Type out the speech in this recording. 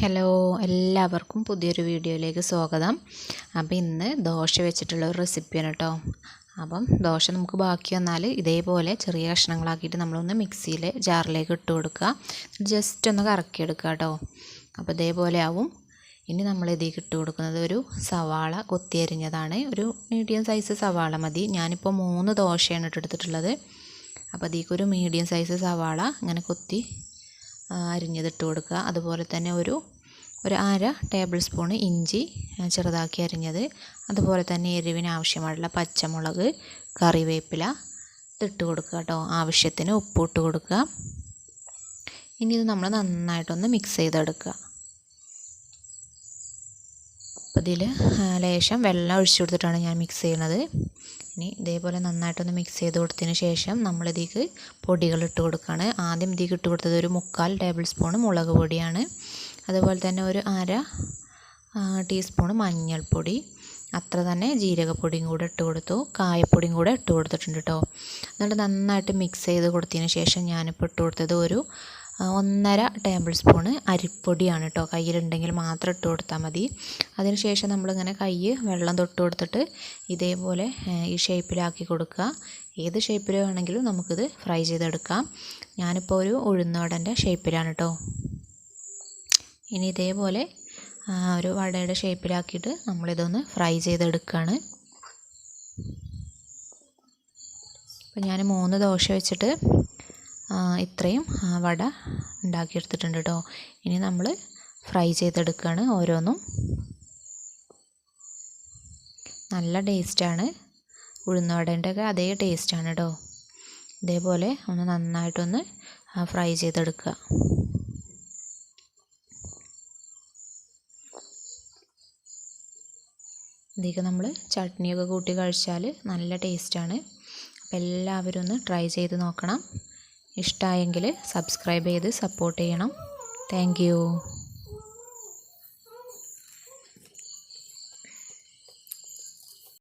Hello, എല്ലാവർക്കും പുതിയൊരു വീഡിയോയിലേക്ക് സ്വാഗതം. അപ്പോൾ ഇന്ന് ദോശ വെച്ചിട്ടുള്ള ഒരു റെസിപ്പിയാണ് കേട്ടോ. അപ്പം ദോശ നമുക്ക് ബാക്കി വന്നാൽ ഇതേപോലെ ചെറിയ കഷ്ണങ്ങളാക്കിയിട്ട് നമ്മളൊന്ന് മിക്സിയിൽ ജാറിലേക്ക് ഇട്ട് കൊടുക്കുക. ജസ്റ്റ് ഒന്ന് കറക്കിയെടുക്കുക കേട്ടോ. അപ്പോൾ ഇതേപോലെ ആവും. ഇനി നമ്മൾ ഇതിലേക്ക് ഇട്ട് കൊടുക്കുന്നത് ഒരു സവാള കൊത്തി അരിഞ്ഞതാണ്. ഒരു മീഡിയം സൈസ് സവാള മതി. ഞാനിപ്പോൾ 3 ദോശയാണ് എടുത്തിട്ടുള്ളത്. അപ്പോൾ അതിലേക്ക് ഒരു മീഡിയം സൈസ് സവാള ഇങ്ങനെ കൊത്തി അരിഞ്ഞതിട്ട് കൊടുക്കുക. അതുപോലെ തന്നെ ഒരു അര ടേബിൾ സ്പൂൺ ഇഞ്ചി ചെറുതാക്കി അരിഞ്ഞത്, അതുപോലെ തന്നെ എരിവിന് ആവശ്യമായിട്ടുള്ള പച്ചമുളക്, കറിവേപ്പില ഇട്ട് കൊടുക്കുക കേട്ടോ. ആവശ്യത്തിന് ഉപ്പ് ഇട്ട് കൊടുക്കുക. ഇനി ഇത് നമ്മൾ നന്നായിട്ടൊന്ന് മിക്സ് ചെയ്തെടുക്കുക. അപ്പോൾ ഇതിൽ ലേശം വെള്ളം ഒഴിച്ചു കൊടുത്തിട്ടാണ് ഞാൻ മിക്സ് ചെയ്യുന്നത്. ഇനി ഇതേപോലെ നന്നായിട്ടൊന്ന് മിക്സ് ചെയ്ത് കൊടുത്തതിന് ശേഷം നമ്മളിതിലേക്ക് പൊടികൾ ഇട്ട് കൊടുക്കുകയാണ്. ആദ്യം ഇതിലേക്ക് ഇട്ട് കൊടുത്തത് ഒരു 3/4 ടേബിൾ സ്പൂൺ മുളക് പൊടിയാണ്. അതുപോലെ തന്നെ ഒരു അര ടീസ്പൂൺ മഞ്ഞൾപ്പൊടി, അത്ര തന്നെ ജീരകപ്പൊടിയും കൂടെ ഇട്ട് കൊടുത്തു. കായപ്പൊടിയും കൂടെ ഇട്ട് കൊടുത്തിട്ടുണ്ട് കേട്ടോ. എന്നിട്ട് നന്നായിട്ട് മിക്സ് ചെയ്ത് കൊടുത്തതിന് ശേഷം ഞാനിപ്പോൾ ഇട്ട് കൊടുത്തത് ഒരു 1.5 ടേബിൾ സ്പൂൺ അരിപ്പൊടിയാണ് കേട്ടോ. കയ്യിലുണ്ടെങ്കിൽ മാത്രം ഇട്ട് കൊടുത്താൽ മതി. അതിനുശേഷം നമ്മളിങ്ങനെ വെള്ളം തൊട്ട് കൊടുത്തിട്ട് ഇതേപോലെ ഈ ഷേപ്പിലാക്കി കൊടുക്കുക. ഏത് ഷേപ്പിൽ വേണമെങ്കിലും നമുക്കിത് ഫ്രൈ ചെയ്തെടുക്കാം. ഞാനിപ്പോൾ ഒരു ഉഴുന്നുവടൻ്റെ ഷേപ്പിലാണ് കേട്ടോ. ഇനി ഇതേപോലെ ഒരു വടയുടെ ഷേപ്പിലാക്കിയിട്ട് നമ്മളിതൊന്ന് ഫ്രൈ ചെയ്തെടുക്കുകയാണ്. അപ്പോൾ ഞാൻ 3 ദോശ വെച്ചിട്ട് ഇത്രയും വട ഉണ്ടാക്കിയെടുത്തിട്ടുണ്ട് കേട്ടോ. ഇനി നമ്മൾ ഫ്രൈ ചെയ്തെടുക്കുകയാണ് ഓരോന്നും. നല്ല ടേസ്റ്റാണ്. ഉഴുന്നുവടേൻ്റെ ഒക്കെ അതേ ടേസ്റ്റാണ് കേട്ടോ. ഇതേപോലെ ഒന്ന് നന്നായിട്ടൊന്ന് ഫ്രൈ ചെയ്തെടുക്കുക. ഇതിലേക്ക് നമ്മൾ ചട്നിയൊക്കെ കൂട്ടി കഴിച്ചാൽ നല്ല ടേസ്റ്റാണ്. അപ്പോൾ എല്ലാവരും ഒന്ന് ട്രൈ ചെയ്ത് നോക്കണം. ഇഷ്ടമായെങ്കിൽ സബ്സ്ക്രൈബ് ചെയ്ത് സപ്പോർട്ട് ചെയ്യണം. Thank you.